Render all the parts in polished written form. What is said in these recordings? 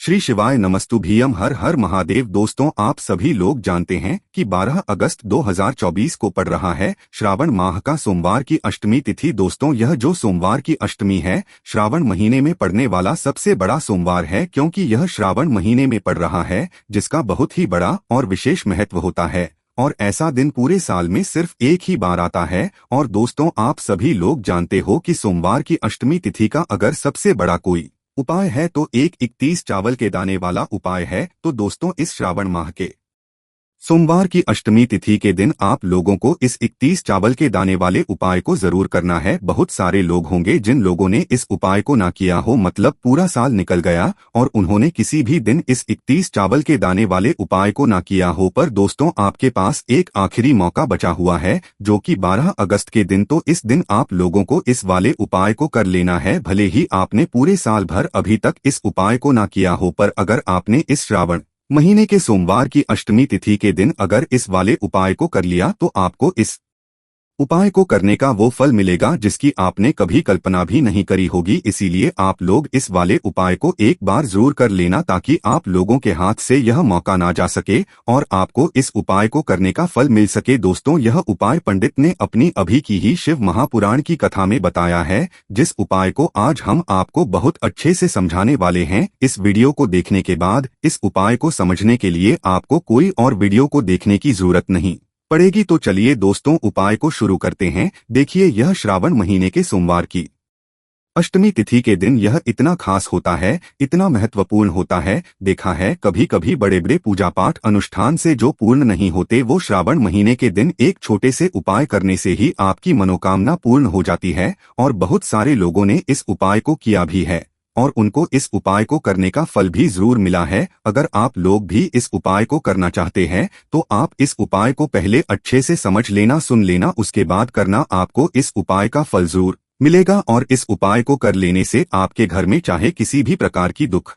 श्री शिवाय नमस्तुभ्यम। हर हर महादेव। दोस्तों, आप सभी लोग जानते हैं कि 12 अगस्त 2024 को पड़ रहा है श्रावण माह का सोमवार की अष्टमी तिथि। दोस्तों, यह जो सोमवार की अष्टमी है श्रावण महीने में पड़ने वाला सबसे बड़ा सोमवार है, क्योंकि यह श्रावण महीने में पड़ रहा है जिसका बहुत ही बड़ा और विशेष महत्व होता है। और ऐसा दिन पूरे साल में सिर्फ एक ही बार आता है। और दोस्तों, आप सभी लोग जानते हो कि सोमवार की अष्टमी तिथि का अगर सबसे बड़ा कोई उपाय है तो एक 31 चावल के दाने वाला उपाय है। तो दोस्तों, इस श्रावण माह के सोमवार की अष्टमी तिथि के दिन आप लोगों को इस 31 चावल के दाने वाले उपाय को जरूर करना है। बहुत सारे लोग होंगे जिन लोगों ने इस उपाय को ना किया हो, मतलब पूरा साल निकल गया और उन्होंने किसी भी दिन इस 31 चावल के दाने वाले उपाय को ना किया हो। पर दोस्तों, आपके पास एक आखिरी मौका बचा हुआ है जो कि 12 अगस्त के दिन। तो इस दिन आप लोगों को इस वाले उपाय को कर लेना है, भले ही आपने पूरे साल भर अभी तक इस उपाय को ना किया हो। पर अगर आपने इस श्रावण महीने के सोमवार की अष्टमी तिथि के दिन अगर इस वाले उपाय को कर लिया तो आपको इस उपाय को करने का वो फल मिलेगा जिसकी आपने कभी कल्पना भी नहीं करी होगी। इसीलिए आप लोग इस वाले उपाय को एक बार जरूर कर लेना ताकि आप लोगों के हाथ से यह मौका ना जा सके और आपको इस उपाय को करने का फल मिल सके। दोस्तों, यह उपाय पंडित ने अपनी अभी की ही शिव महापुराण की कथा में बताया है, जिस उपाय को आज हम आपको बहुत अच्छे से समझाने वाले हैं। इस वीडियो को देखने के बाद इस उपाय को समझने के लिए आपको कोई और वीडियो को देखने की जरूरत नहीं पड़ेगी। तो चलिए दोस्तों, उपाय को शुरू करते हैं। देखिए, यह श्रावण महीने के सोमवार की अष्टमी तिथि के दिन यह इतना खास होता है, इतना महत्वपूर्ण होता है। देखा है, कभी कभी बड़े बड़े पूजा पाठ अनुष्ठान से जो पूर्ण नहीं होते, वो श्रावण महीने के दिन एक छोटे से उपाय करने से ही आपकी मनोकामना पूर्ण हो जाती है। और बहुत सारे लोगों ने इस उपाय को किया भी है और उनको इस उपाय को करने का फल भी जरूर मिला है। अगर आप लोग भी इस उपाय को करना चाहते हैं तो आप इस उपाय को पहले अच्छे से समझ लेना, सुन लेना, उसके बाद करना। आपको इस उपाय का फल जरूर मिलेगा और इस उपाय को कर लेने से आपके घर में चाहे किसी भी प्रकार की दुख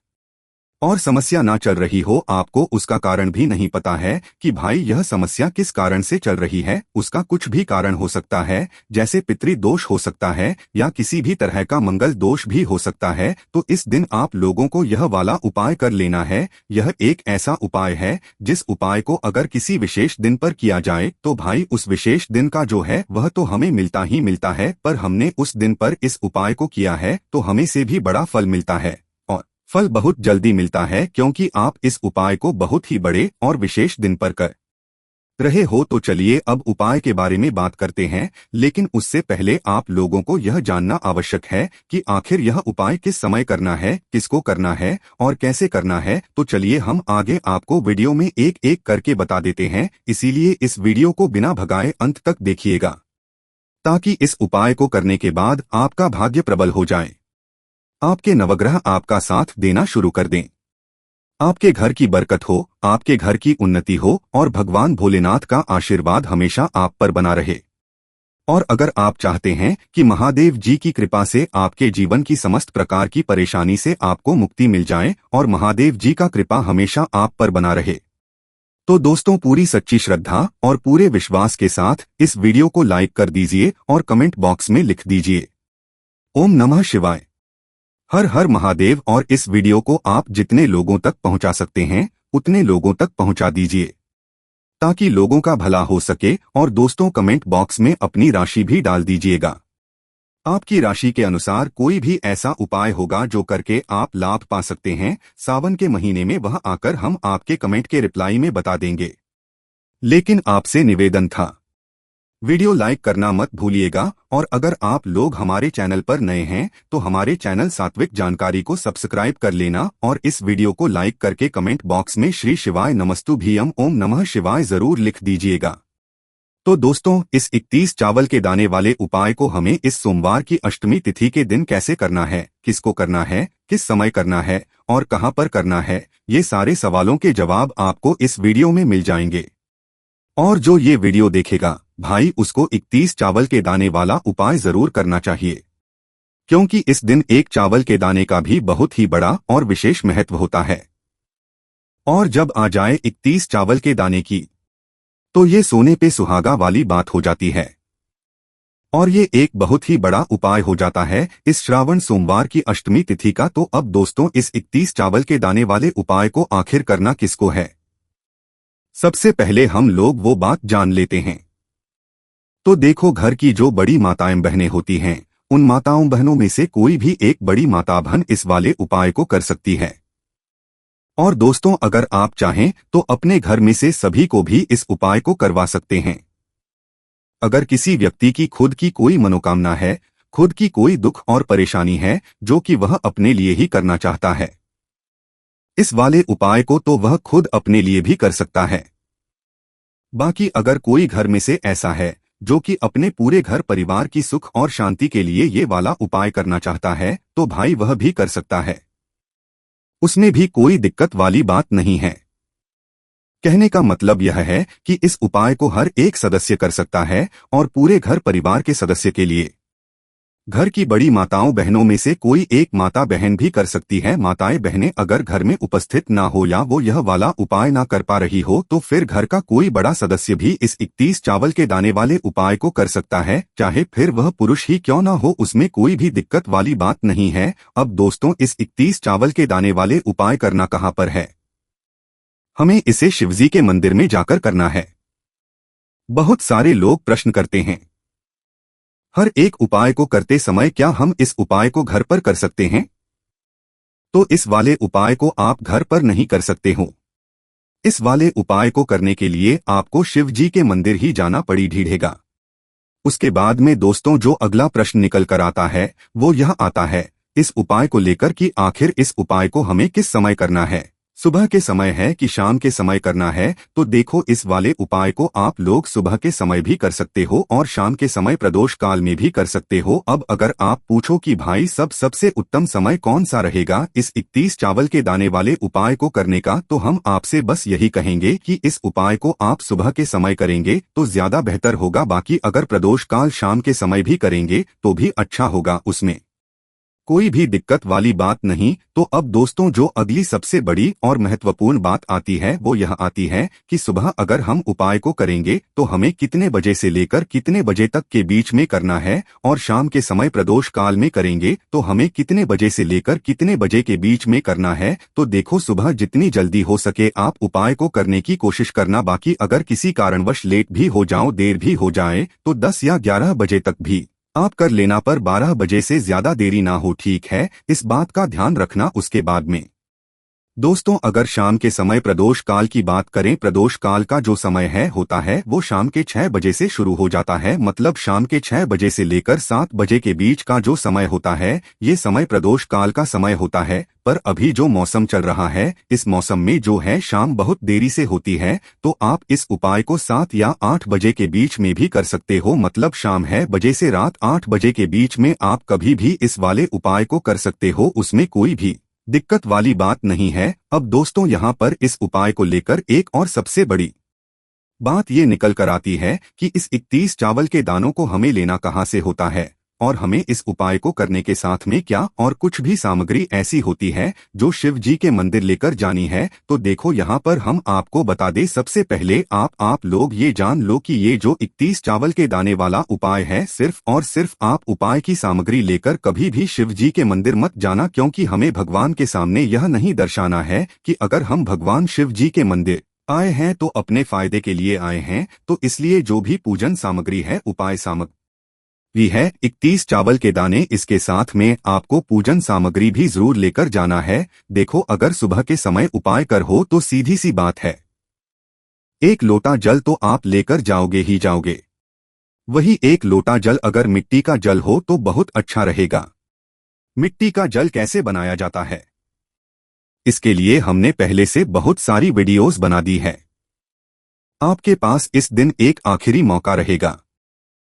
और समस्या ना चल रही हो, आपको उसका कारण भी नहीं पता है कि भाई यह समस्या किस कारण से चल रही है। उसका कुछ भी कारण हो सकता है, जैसे पितृदोष हो सकता है या किसी भी तरह का मंगल दोष भी हो सकता है। तो इस दिन आप लोगों को यह वाला उपाय कर लेना है। यह एक ऐसा उपाय है जिस उपाय को अगर किसी विशेष दिन पर किया जाए तो भाई उस विशेष दिन का जो है वह तो हमें मिलता ही मिलता है, पर हमने उस दिन पर इस उपाय को किया है तो हमें से भी बड़ा फल मिलता है। फल बहुत जल्दी मिलता है क्योंकि आप इस उपाय को बहुत ही बड़े और विशेष दिन पर कर रहे हो। तो चलिए अब उपाय के बारे में बात करते हैं, लेकिन उससे पहले आप लोगों को यह जानना आवश्यक है कि आखिर यह उपाय किस समय करना है, किसको करना है और कैसे करना है। तो चलिए हम आगे आपको वीडियो में एक एक करके बता देते हैं, इसीलिए इस वीडियो को बिना भगाए अंत तक देखिएगा ताकि इस उपाय को करने के बाद आपका भाग्य प्रबल हो जाए, आपके नवग्रह आपका साथ देना शुरू कर दें, आपके घर की बरकत हो, आपके घर की उन्नति हो और भगवान भोलेनाथ का आशीर्वाद हमेशा आप पर बना रहे। और अगर आप चाहते हैं कि महादेव जी की कृपा से आपके जीवन की समस्त प्रकार की परेशानी से आपको मुक्ति मिल जाए और महादेव जी का कृपा हमेशा आप पर बना रहे, तो दोस्तों पूरी सच्ची श्रद्धा और पूरे विश्वास के साथ इस वीडियो को लाइक कर दीजिए और कमेंट बॉक्स में लिख दीजिए ओम नमः शिवाय, हर हर महादेव। और इस वीडियो को आप जितने लोगों तक पहुंचा सकते हैं उतने लोगों तक पहुंचा दीजिए ताकि लोगों का भला हो सके। और दोस्तों, कमेंट बॉक्स में अपनी राशि भी डाल दीजिएगा। आपकी राशि के अनुसार कोई भी ऐसा उपाय होगा जो करके आप लाभ पा सकते हैं सावन के महीने में, वह आकर हम आपके कमेंट के रिप्लाई में बता देंगे। लेकिन आपसे निवेदन था, वीडियो लाइक करना मत भूलिएगा। और अगर आप लोग हमारे चैनल पर नए हैं तो हमारे चैनल सात्विक जानकारी को सब्सक्राइब कर लेना और इस वीडियो को लाइक करके कमेंट बॉक्स में श्री शिवाय नमस्तुभ्यम ओम नमः शिवाय जरूर लिख दीजिएगा। तो दोस्तों, इस 31 चावल के दाने वाले उपाय को हमें इस सोमवार की अष्टमी तिथि के दिन कैसे करना है, किसको करना है, किस समय करना है और कहां पर करना है, ये सारे सवालों के जवाब आपको इस वीडियो में मिल जाएंगे। और जो ये वीडियो देखेगा भाई, उसको 31 चावल के दाने वाला उपाय जरूर करना चाहिए, क्योंकि इस दिन एक चावल के दाने का भी बहुत ही बड़ा और विशेष महत्व होता है। और जब आ जाए 31 चावल के दाने की तो ये सोने पे सुहागा वाली बात हो जाती है। और ये एक बहुत ही बड़ा उपाय हो जाता है इस श्रावण सोमवार की अष्टमी तिथि का। तो अब दोस्तों इस 31 चावल के दाने वाले उपाय को आखिर करना किसको है, सबसे पहले हम लोग वो बात जान लेते हैं। तो देखो, घर की जो बड़ी माताएं बहनें होती हैं, उन माताओं बहनों में से कोई भी एक बड़ी माता बहन इस वाले उपाय को कर सकती है। और दोस्तों अगर आप चाहें तो अपने घर में से सभी को भी इस उपाय को करवा सकते हैं। अगर किसी व्यक्ति की खुद की कोई मनोकामना है, खुद की कोई दुख और परेशानी है जो कि वह अपने लिए ही करना चाहता है, इस वाले उपाय को तो वह खुद अपने लिए भी कर सकता है। बाकी अगर कोई घर में से ऐसा है जो कि अपने पूरे घर परिवार की सुख और शांति के लिए ये वाला उपाय करना चाहता है, तो भाई वह भी कर सकता है, उसमें भी कोई दिक्कत वाली बात नहीं है। कहने का मतलब यह है कि इस उपाय को हर एक सदस्य कर सकता है और पूरे घर परिवार के सदस्य के लिए। घर की बड़ी माताओं बहनों में से कोई एक माता बहन भी कर सकती है। माताएं बहनें अगर घर में उपस्थित ना हो या वो यह वाला उपाय ना कर पा रही हो, तो फिर घर का कोई बड़ा सदस्य भी इस 31 चावल के दाने वाले उपाय को कर सकता है, चाहे फिर वह पुरुष ही क्यों ना हो, उसमें कोई भी दिक्कत वाली बात नहीं है। अब दोस्तों इस 31 चावल के दाने वाले उपाय करना कहाँ पर है? हमें इसे शिवजी के मंदिर में जाकर करना है। बहुत सारे लोग प्रश्न करते हैं, हर एक उपाय को करते समय क्या हम इस उपाय को घर पर कर सकते हैं? तो इस वाले उपाय को आप घर पर नहीं कर सकते हो। इस वाले उपाय को करने के लिए आपको शिव जी के मंदिर ही जाना पड़ेगा। उसके बाद में दोस्तों जो अगला प्रश्न निकल कर आता है वो यह आता है इस उपाय को लेकर कि आखिर इस उपाय को हमें किस समय करना है, सुबह के समय है कि शाम के समय करना है? तो देखो, इस वाले उपाय को आप लोग सुबह के समय भी कर सकते हो और शाम के समय प्रदोष काल में भी कर सकते हो। अब अगर आप पूछो कि भाई सबसे उत्तम समय कौन सा रहेगा इस 31 चावल के दाने वाले उपाय को करने का, तो हम आपसे बस यही कहेंगे कि इस उपाय को आप सुबह के समय करेंगे तो ज्यादा बेहतर होगा। बाकी अगर प्रदोष काल शाम के समय भी करेंगे तो भी अच्छा होगा, उसमें कोई भी दिक्कत वाली बात नहीं। तो अब दोस्तों जो अगली सबसे बड़ी और महत्वपूर्ण बात आती है वो यह आती है कि सुबह अगर हम उपाय को करेंगे तो हमें कितने बजे से लेकर कितने बजे तक के बीच में करना है, और शाम के समय प्रदोष काल में करेंगे तो हमें कितने बजे से लेकर कितने बजे के बीच में करना है। तो देखो, सुबह जितनी जल्दी हो सके आप उपाय को करने की कोशिश करना। बाकी अगर किसी कारणवश लेट भी हो जाओ, देर भी हो जाए, तो 10 या 11 बजे तक भी आप कर लेना, पर 12 बजे से ज्यादा देरी ना हो, ठीक है? इस बात का ध्यान रखना। उसके बाद में दोस्तों अगर शाम के समय प्रदोष काल की बात करें, प्रदोष काल का जो समय है होता है वो शाम के 6 बजे से शुरू हो जाता है। मतलब शाम के 6 बजे से लेकर 7 बजे के बीच का जो समय होता है ये समय प्रदोष काल का समय होता है। पर अभी जो मौसम चल रहा है, इस मौसम में जो है शाम बहुत देरी से होती है, तो आप इस उपाय को 7 या 8 बजे के बीच में भी कर सकते हो। मतलब शाम 6 बजे से रात 8 बजे के बीच में आप कभी भी इस वाले उपाय को कर सकते हो, उसमें कोई भी दिक्कत वाली बात नहीं है। अब दोस्तों यहाँ पर इस उपाय को लेकर एक और सबसे बड़ी बात ये निकल कर आती है कि इस 31 चावल के दानों को हमें लेना कहाँ से होता है, और हमें इस उपाय को करने के साथ में क्या और कुछ भी सामग्री ऐसी होती है जो शिव जी के मंदिर लेकर जानी है। तो देखो यहाँ पर हम आपको बता दें, सबसे पहले आप लोग ये जान लो कि ये जो 31 चावल के दाने वाला उपाय है, सिर्फ और सिर्फ आप उपाय की सामग्री लेकर कभी भी शिव जी के मंदिर मत जाना, क्योंकि हमें भगवान के सामने यह नहीं दर्शाना है कि अगर हम भगवान शिव जी के मंदिर आए हैं तो अपने फायदे के लिए आए हैं। तो इसलिए जो भी पूजन सामग्री है, उपाय सामग्री है 31 चावल के दाने, इसके साथ में आपको पूजन सामग्री भी जरूर लेकर जाना है। देखो अगर सुबह के समय उपाय कर हो तो सीधी सी बात है, 1 लोटा जल तो आप लेकर जाओगे ही जाओगे। वही 1 लोटा जल अगर मिट्टी का जल हो तो बहुत अच्छा रहेगा। मिट्टी का जल कैसे बनाया जाता है, इसके लिए हमने पहले से बहुत सारी वीडियोस बना दी है। आपके पास इस दिन एक आखिरी मौका रहेगा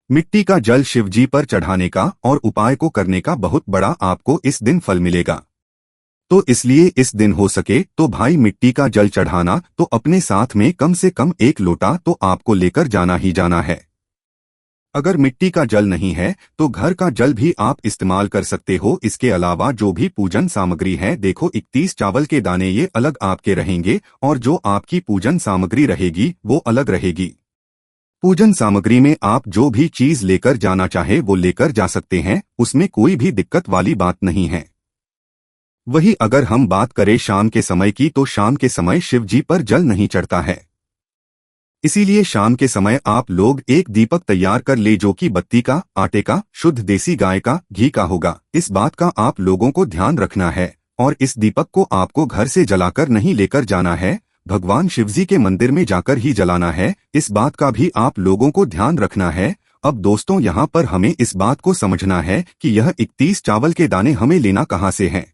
मिट्टी का जल शिवजी पर चढ़ाने का और उपाय को करने का बहुत बड़ा आपको इस दिन फल मिलेगा। तो इसलिए इस दिन हो सके तो भाई मिट्टी का जल चढ़ाना तो अपने साथ में कम से कम 1 लोटा तो आपको लेकर जाना ही जाना है। अगर मिट्टी का जल नहीं है तो घर का जल भी आप इस्तेमाल कर सकते हो। इसके अलावा जो भी पूजन सामग्री है, देखो 31 चावल के दाने ये अलग आपके रहेंगे और जो आपकी पूजन सामग्री रहेगी वो अलग रहेगी। पूजन सामग्री में आप जो भी चीज लेकर जाना चाहे वो लेकर जा सकते हैं, उसमें कोई भी दिक्कत वाली बात नहीं है। वही अगर हम बात करें शाम के समय की, तो शाम के समय शिव जी पर जल नहीं चढ़ता है। इसीलिए शाम के समय आप लोग एक दीपक तैयार कर ले, जो कि बत्ती का, आटे का, शुद्ध देसी गाय का घी का होगा। इस बात का आप लोगों को ध्यान रखना है। और इस दीपक को आपको घर से जलाकर नहीं लेकर जाना है, भगवान शिवजी के मंदिर में जाकर ही जलाना है। इस बात का भी आप लोगों को ध्यान रखना है। अब दोस्तों, यहाँ पर हमें इस बात को समझना है कि यह 31 चावल के दाने हमें लेना कहाँ से हैं।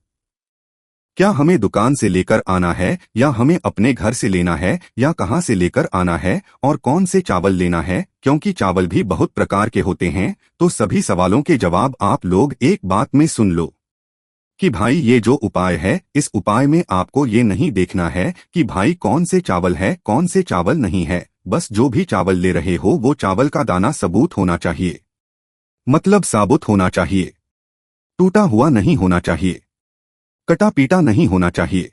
क्या हमें दुकान से लेकर आना है, या हमें अपने घर से लेना है, या कहाँ से लेकर आना है, और कौन से चावल लेना है? क्योंकि चावल भी बहुत प्रकार के होते हैं। तो सभी सवालों के जवाब आप लोग एक बात में सुन लो कि भाई ये जो उपाय है, इस उपाय में आपको ये नहीं देखना है कि भाई कौन से चावल है, कौन से चावल नहीं है। बस जो भी चावल ले रहे हो वो चावल का दाना सबूत होना चाहिए, मतलब साबुत होना चाहिए, टूटा हुआ नहीं होना चाहिए, कटा पीटा नहीं होना चाहिए।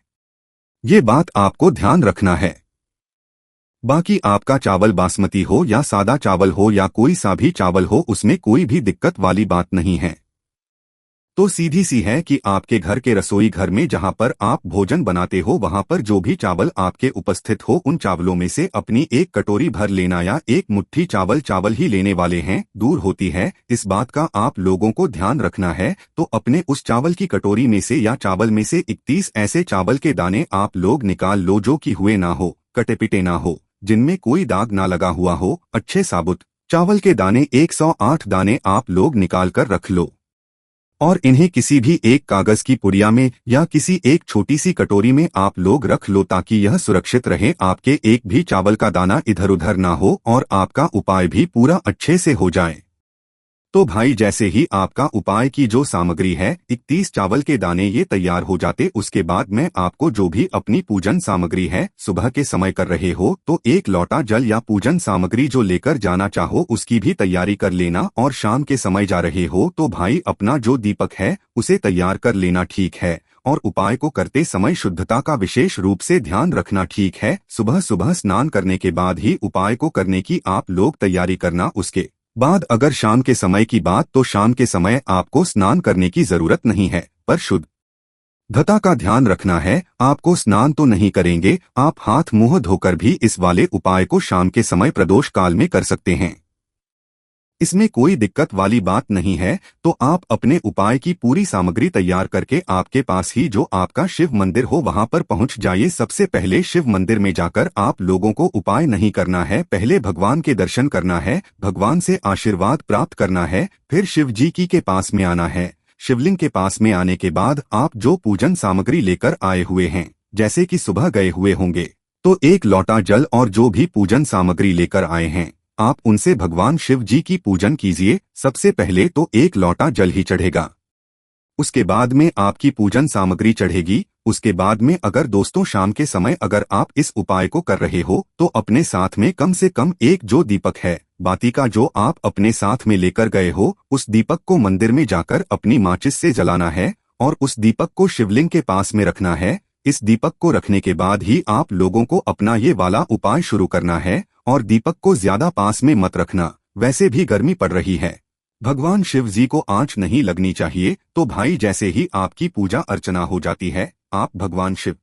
ये बात आपको ध्यान रखना है। बाकी आपका चावल बासमती हो या सादा चावल हो या कोई सा भी चावल हो, उसमें कोई भी दिक्कत वाली बात नहीं है। तो सीधी सी है कि आपके घर के रसोई घर में जहां पर आप भोजन बनाते हो, वहां पर जो भी चावल आपके उपस्थित हो, उन चावलों में से अपनी एक कटोरी भर लेना, या एक मुट्ठी चावल ही लेने वाले हैं, दूर होती है। इस बात का आप लोगों को ध्यान रखना है। तो अपने उस चावल की कटोरी में से या चावल में से 31 ऐसे चावल के दाने आप लोग निकाल लो, जो कि हुए ना हो, कटे पिटे ना हो, जिनमें कोई दाग ना लगा हुआ हो। अच्छे साबुत चावल के दाने 108 दाने आप लोग निकाल कर रख लो, और इन्हें किसी भी एक कागज की पुड़िया में या किसी एक छोटी सी कटोरी में आप लोग रख लो, ताकि यह सुरक्षित रहे, आपके एक भी चावल का दाना इधर उधर ना हो और आपका उपाय भी पूरा अच्छे से हो जाए। तो भाई, जैसे ही आपका उपाय की जो सामग्री है, 31 चावल के दाने ये तैयार हो जाते, उसके बाद में आपको जो भी अपनी पूजन सामग्री है, सुबह के समय कर रहे हो तो एक लोटा जल या पूजन सामग्री जो लेकर जाना चाहो उसकी भी तैयारी कर लेना। और शाम के समय जा रहे हो तो भाई अपना जो दीपक है उसे तैयार कर लेना, ठीक है। और उपाय को करते समय शुद्धता का विशेष रूप से ध्यान रखना, ठीक है। सुबह सुबह स्नान करने के बाद ही उपाय को करने की आप लोग तैयारी करना। उसके बाद अगर शाम के समय की बात, तो शाम के समय आपको स्नान करने की जरूरत नहीं है, पर शुद्धता का ध्यान रखना है। आपको स्नान तो नहीं करेंगे, आप हाथ मुंह धोकर भी इस वाले उपाय को शाम के समय प्रदोष काल में कर सकते हैं। इसमें कोई दिक्कत वाली बात नहीं है। तो आप अपने उपाय की पूरी सामग्री तैयार करके आपके पास ही जो आपका शिव मंदिर हो वहां पर पहुंच जाइए। सबसे पहले शिव मंदिर में जाकर आप लोगों को उपाय नहीं करना है, पहले भगवान के दर्शन करना है, भगवान से आशीर्वाद प्राप्त करना है, फिर शिव जी की के पास में आना है। शिवलिंग के पास में आने के बाद आप जो पूजन सामग्री लेकर आए हुए हैं, जैसे कि सुबह गए हुए होंगे, तो एक लोटा जल और जो भी पूजन सामग्री लेकर आए हैं, आप उनसे भगवान शिव जी की पूजन कीजिए। सबसे पहले तो एक लोटा जल ही चढ़ेगा, उसके बाद में आपकी पूजन सामग्री चढ़ेगी। उसके बाद में अगर दोस्तों शाम के समय अगर आप इस उपाय को कर रहे हो, तो अपने साथ में कम से कम एक जो दीपक है, बाती का, जो आप अपने साथ में लेकर गए हो, उस दीपक को मंदिर में जाकर अपनी माचिस से जलाना है और उस दीपक को शिवलिंग के पास में रखना है। इस दीपक को रखने के बाद ही आप लोगों को अपना ये वाला उपाय शुरू करना है। और दीपक को ज्यादा पास में मत रखना, वैसे भी गर्मी पड़ रही है, भगवान शिव जी को आंच नहीं लगनी चाहिए। तो भाई, जैसे ही आपकी पूजा अर्चना हो जाती है, आप भगवान शिव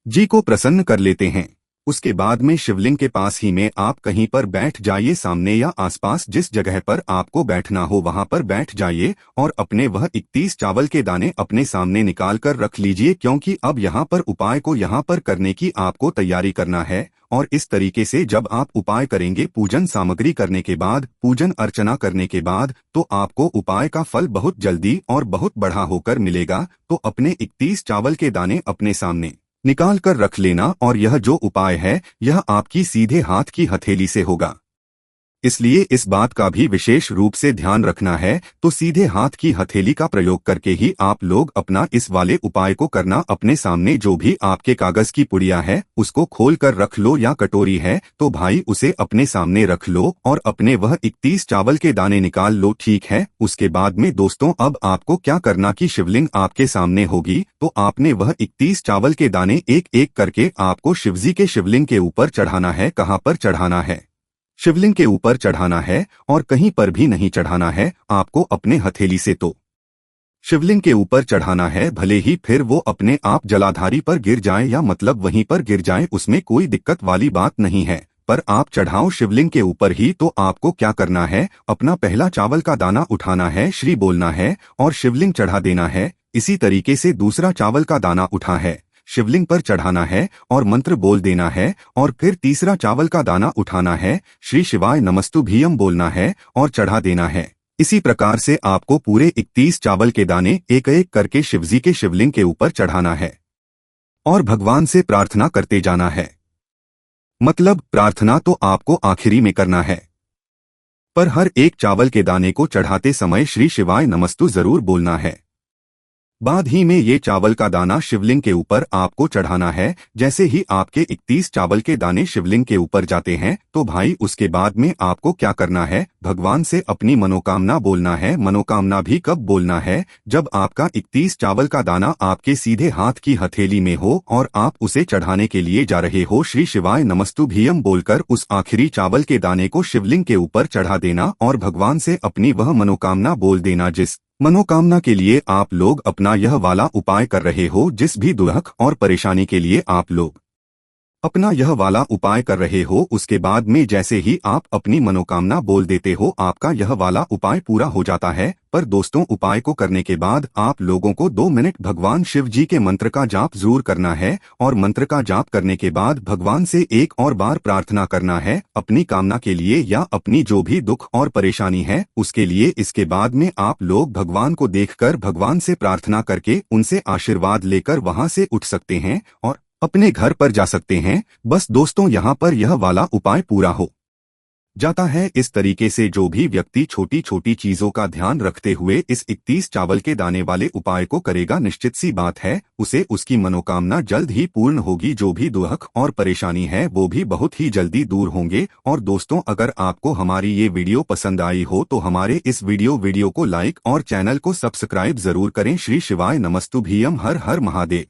जी को प्रसन्न कर लेते हैं। उसके बाद में शिवलिंग के पास ही में आप कहीं पर बैठ जाइए, सामने या आसपास जिस जगह पर आपको बैठना हो वहां पर बैठ जाइए और अपने वह 31 चावल के दाने अपने सामने निकाल कर रख लीजिए, क्योंकि अब यहाँ पर उपाय को यहाँ पर करने की आपको तैयारी करना है। और इस तरीके से जब आप उपाय करेंगे, पूजन सामग्री करने के बाद, पूजन अर्चना करने के बाद, तो आपको उपाय का फल बहुत जल्दी और बहुत बढ़ा होकर मिलेगा। तो अपने 31 चावल के दाने अपने सामने निकाल कर रख लेना, और यह जो उपाय है यह आपकी सीधे हाथ की हथेली से होगा, इसलिए इस बात का भी विशेष रूप से ध्यान रखना है। तो सीधे हाथ की हथेली का प्रयोग करके ही आप लोग अपना इस वाले उपाय को करना। अपने सामने जो भी आपके कागज की पुड़िया है उसको खोल कर रख लो, या कटोरी है तो भाई उसे अपने सामने रख लो और अपने वह 31 चावल के दाने निकाल लो, ठीक है। उसके बाद में दोस्तों अब आपको क्या करना कि शिवलिंग आपके सामने होगी, तो आपने वह 31 चावल के दाने एक एक करके आपको शिवजी के शिवलिंग के ऊपर चढ़ाना है। कहाँ पर चढ़ाना है? शिवलिंग के ऊपर चढ़ाना है और कहीं पर भी नहीं चढ़ाना है आपको अपने हथेली से तो शिवलिंग के ऊपर चढ़ाना है, भले ही फिर वो अपने आप जलाधारी पर गिर जाए या मतलब वहीं पर गिर जाए, उसमें कोई दिक्कत वाली बात नहीं है, पर आप चढ़ाओ शिवलिंग के ऊपर ही। तो आपको क्या करना है, अपना पहला चावल का दाना उठाना है, श्री बोलना है और शिवलिंग चढ़ा देना है। इसी तरीके से दूसरा चावल का दाना उठा है, शिवलिंग पर चढ़ाना है और मंत्र बोल देना है, और फिर तीसरा चावल का दाना उठाना है, श्री शिवाय नमस्तुभ्यम बोलना है और चढ़ा देना है। इसी प्रकार से आपको पूरे 31 चावल के दाने एक एक करके शिवजी के शिवलिंग के ऊपर चढ़ाना है और भगवान से प्रार्थना करते जाना है। मतलब प्रार्थना तो आपको आखिरी में करना है, पर हर एक चावल के दाने को चढ़ाते समय श्री शिवाय नमस्तु जरूर बोलना है। बाद ही में ये चावल का दाना शिवलिंग के ऊपर आपको चढ़ाना है। जैसे ही आपके 31 चावल के दाने शिवलिंग के ऊपर जाते हैं तो भाई उसके बाद में आपको क्या करना है, भगवान से अपनी मनोकामना बोलना है। मनोकामना भी कब बोलना है, जब आपका 31 चावल का दाना आपके सीधे हाथ की हथेली में हो और आप उसे चढ़ाने के लिए जा रहे हो। श्री शिवाय नमस्तुभ्यम बोलकर उस आखिरी चावल के दाने को शिवलिंग के ऊपर चढ़ा देना और भगवान से अपनी वह मनोकामना बोल देना जिस मनोकामना के लिए आप लोग अपना यह वाला उपाय कर रहे हो। जिस भी दुख और परेशानी के लिए आप लोग अपना यह वाला उपाय कर रहे हो, उसके बाद में जैसे ही आप अपनी मनोकामना बोल देते हो आपका यह वाला उपाय पूरा हो जाता है। पर दोस्तों, उपाय को करने के बाद आप लोगों को 2 मिनट भगवान शिव जी के मंत्र का जाप जरूर करना है, और मंत्र का जाप करने के बाद भगवान से एक और बार प्रार्थना करना है अपनी कामना के लिए या अपनी जो भी दुख और परेशानी है उसके लिए। इसके बाद में आप लोग भगवान को देखकर भगवान से प्रार्थना करके उनसे आशीर्वाद लेकर वहां से उठ सकते हैं और अपने घर पर जा सकते हैं। बस दोस्तों, यहाँ पर यह वाला उपाय पूरा हो जाता है। इस तरीके से जो भी व्यक्ति छोटी छोटी चीजों का ध्यान रखते हुए इस 31 चावल के दाने वाले उपाय को करेगा, निश्चित सी बात है उसे उसकी मनोकामना जल्द ही पूर्ण होगी। जो भी दुख और परेशानी है वो भी बहुत ही जल्दी दूर होंगे। और दोस्तों, अगर आपको हमारी ये वीडियो पसंद आई हो तो हमारे इस वीडियो को लाइक और चैनल को सब्सक्राइब जरूर करें। श्री शिवाय नमस्तुभ्यम। हर हर महादेव।